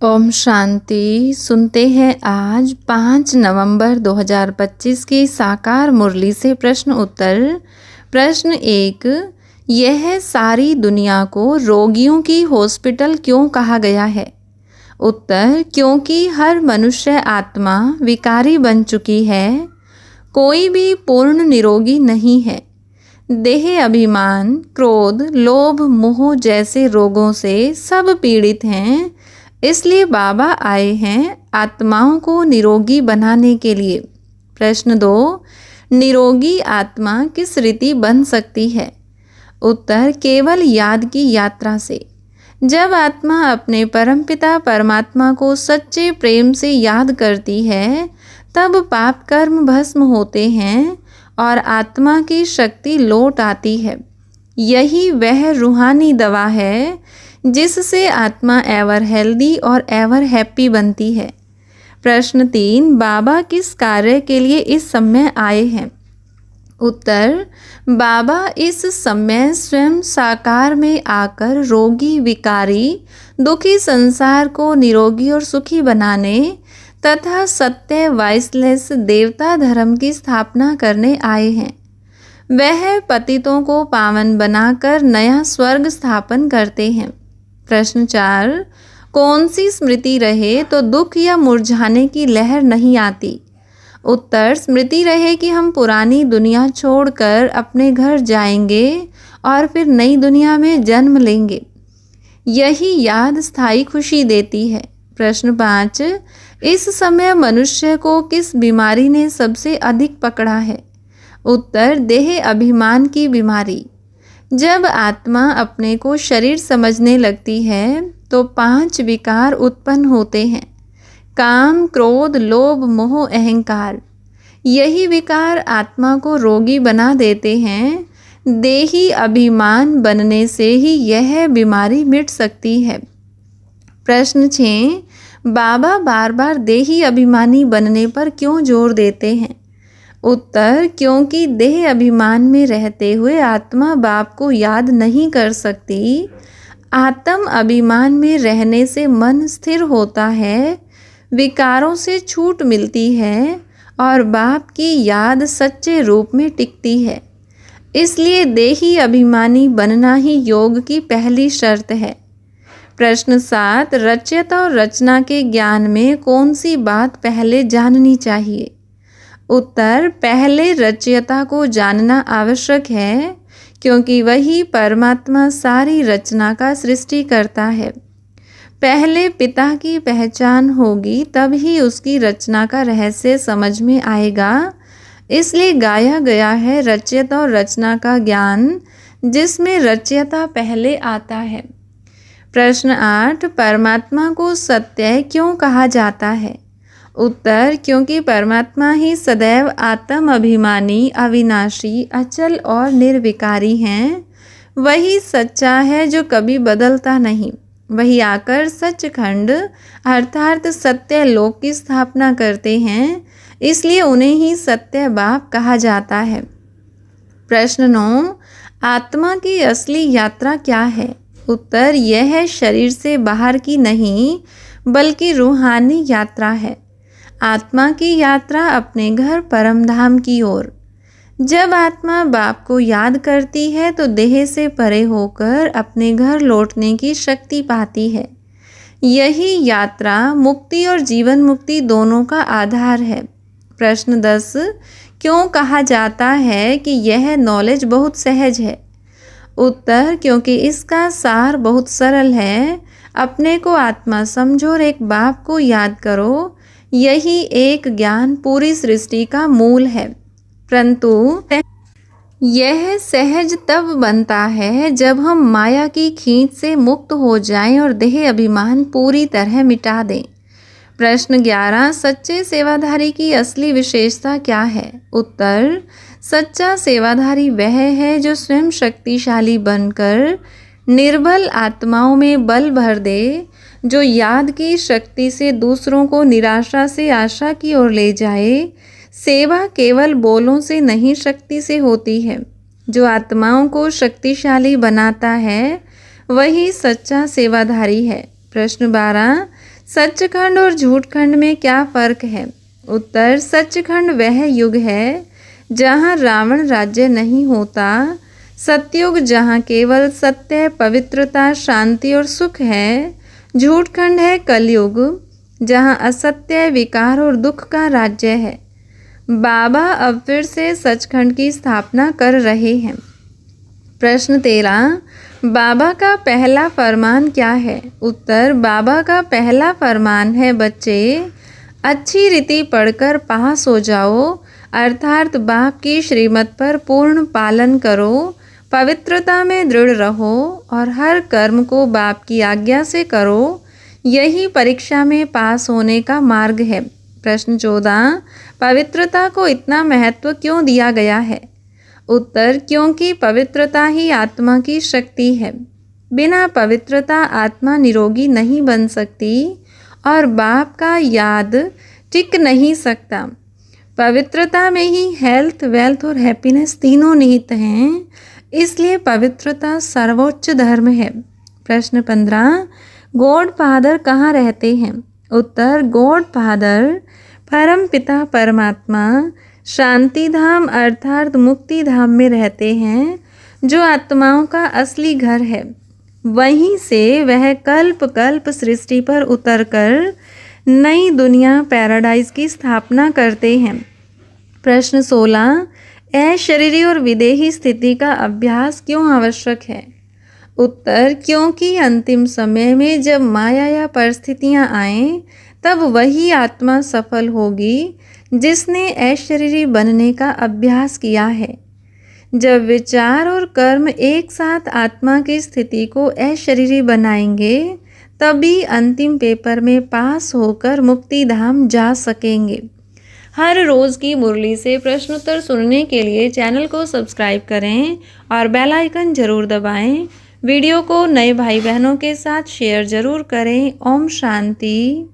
ओम शांति। सुनते हैं आज 5 नवंबर 2025 की साकार मुरली से प्रश्न उत्तर। प्रश्न 1, यह सारी दुनिया को रोगियों की हॉस्पिटल क्यों कहा गया है? उत्तर, क्योंकि हर मनुष्य आत्मा विकारी बन चुकी है। कोई भी पूर्ण निरोगी नहीं है। देह अभिमान, क्रोध, लोभ, मोह जैसे रोगों से सब पीड़ित हैं। इसलिए बाबा आए हैं आत्माओं को निरोगी बनाने के लिए। प्रश्न 2, निरोगी आत्मा किस रीति बन सकती है? उत्तर, केवल याद की यात्रा से। जब आत्मा अपने परमपिता परमात्मा को सच्चे प्रेम से याद करती है, तब पाप कर्म भस्म होते हैं और आत्मा की शक्ति लौट आती है। यही वह रूहानी दवा है जिससे आत्मा एवर हेल्दी और एवर हैप्पी बनती है। प्रश्न 3, बाबा किस कार्य के लिए इस समय आए हैं? उत्तर, बाबा इस समय स्वयं साकार में आकर रोगी, विकारी, दुखी संसार को निरोगी और सुखी बनाने तथा सत्य वाइसलेस देवता धर्म की स्थापना करने आए हैं। वह पतितों को पावन बनाकर नया स्वर्ग स्थापन करते हैं। प्रश्न 4, कौन सी स्मृति रहे तो दुख या मुरझाने की लहर नहीं आती? उत्तर, स्मृति रहे कि हम पुरानी दुनिया छोड़कर अपने घर जाएंगे और फिर नई दुनिया में जन्म लेंगे। यही याद स्थायी खुशी देती है। प्रश्न 5, इस समय मनुष्य को किस बीमारी ने सबसे अधिक पकड़ा है? उत्तर, देह अभिमान की बीमारी। जब आत्मा अपने को शरीर समझने लगती है तो 5 विकार उत्पन्न होते हैं: काम, क्रोध, लोभ, मोह, अहंकार। यही विकार आत्मा को रोगी बना देते हैं। देही अभिमान बनने से ही यह बीमारी मिट सकती है। प्रश्न 6, बाबा बार बार देही अभिमानी बनने पर क्यों जोर देते हैं? उत्तर, क्योंकि देह अभिमान में रहते हुए आत्मा बाप को याद नहीं कर सकती। आत्म अभिमान में रहने से मन स्थिर होता है, विकारों से छूट मिलती है और बाप की याद सच्चे रूप में टिकती है। इसलिए देही अभिमानी बनना ही योग की पहली शर्त है। प्रश्न 7, रचयिता और रचना के ज्ञान में कौन सी बात पहले जाननी चाहिए? उत्तर, पहले रचयिता को जानना आवश्यक है, क्योंकि वही परमात्मा सारी रचना का सृष्टि करता है। पहले पिता की पहचान होगी, तब ही उसकी रचना का रहस्य समझ में आएगा। इसलिए गाया गया है रचयिता और रचना का ज्ञान, जिसमें रचयिता पहले आता है। प्रश्न 8, परमात्मा को सत्य क्यों कहा जाता है? उत्तर, क्योंकि परमात्मा ही सदैव आत्म अभिमानी, अविनाशी, अचल और निर्विकारी हैं। वही सच्चा है जो कभी बदलता नहीं। वही आकर सचखंड अर्थात सत्य लोक की स्थापना करते हैं। इसलिए उन्हें ही सत्य बाप कहा जाता है। प्रश्न 9, आत्मा की असली यात्रा क्या है? उत्तर, यह शरीर से बाहर की नहीं बल्कि रूहानी यात्रा है। आत्मा की यात्रा अपने घर परमधाम की ओर। जब आत्मा बाप को याद करती है तो देह से परे होकर अपने घर लौटने की शक्ति पाती है। यही यात्रा मुक्ति और जीवन मुक्ति दोनों का आधार है। प्रश्न 10, क्यों कहा जाता है कि यह नॉलेज बहुत सहज है? उत्तर, क्योंकि इसका सार बहुत सरल है। अपने को आत्मा समझो और एक बाप को याद करो। यही एक ज्ञान पूरी सृष्टि का मूल है। परंतु यह सहज तब बनता है जब हम माया की खींच से मुक्त हो जाएं और देह अभिमान पूरी तरह मिटा दें। प्रश्न 11, सच्चे सेवाधारी की असली विशेषता क्या है? उत्तर, सच्चा सेवाधारी वह है जो स्वयं शक्तिशाली बनकर निर्बल आत्माओं में बल भर दे, जो याद की शक्ति से दूसरों को निराशा से आशा की ओर ले जाए। सेवा केवल बोलों से नहीं, शक्ति से होती है। जो आत्माओं को शक्तिशाली बनाता है वही सच्चा सेवाधारी है। प्रश्न 12, सचखंड और झूठखंड में क्या फ़र्क है? उत्तर, सचखंड वह युग है जहाँ रावण राज्य नहीं होता। सतयुग जहाँ केवल सत्य, पवित्रता, शांति और सुख है। झूठखंड है कलयुग जहाँ असत्य, विकार और दुख का राज्य है। बाबा अब फिर से सचखंड की स्थापना कर रहे हैं। प्रश्न 13, बाबा का पहला फरमान क्या है? उत्तर, बाबा का पहला फरमान है बच्चे, अच्छी रीति पढ़कर पास हो जाओ, अर्थात बाप की श्रीमत पर पूर्ण पालन करो, पवित्रता में दृढ़ रहो और हर कर्म को बाप की आज्ञा से करो। यही परीक्षा में पास होने का मार्ग है। प्रश्न 14, पवित्रता को इतना महत्व क्यों दिया गया है? उत्तर, क्योंकि पवित्रता ही आत्मा की शक्ति है। बिना पवित्रता आत्मा निरोगी नहीं बन सकती और बाप का याद टिक नहीं सकता। पवित्रता में ही हेल्थ, वेल्थ और हैप्पीनेस तीनों निहित हैं। इसलिए पवित्रता सर्वोच्च धर्म है। प्रश्न 15, गॉड फादर कहाँ रहते हैं? उत्तर, गॉड फादर परम पिता परमात्मा शांति धाम अर्थात मुक्ति धाम में रहते हैं, जो आत्माओं का असली घर है। वहीं से वह कल्प कल्प सृष्टि पर उतरकर नई दुनिया पैराडाइज की स्थापना करते हैं। प्रश्न 16, अशरीरी और विदेही स्थिति का अभ्यास क्यों आवश्यक है? उत्तर, क्योंकि अंतिम समय में जब माया या परिस्थितियां आएं, तब वही आत्मा सफल होगी जिसने अशरीरी बनने का अभ्यास किया है। जब विचार और कर्म एक साथ आत्मा की स्थिति को अशरीरी बनाएंगे, तभी अंतिम पेपर में पास होकर मुक्ति धाम जा सकेंगे। हर रोज़ की मुरली से प्रश्नोत्तर सुनने के लिए चैनल को सब्सक्राइब करें और बेल आइकन ज़रूर दबाएं। वीडियो को नए भाई बहनों के साथ शेयर ज़रूर करें। ओम शांति।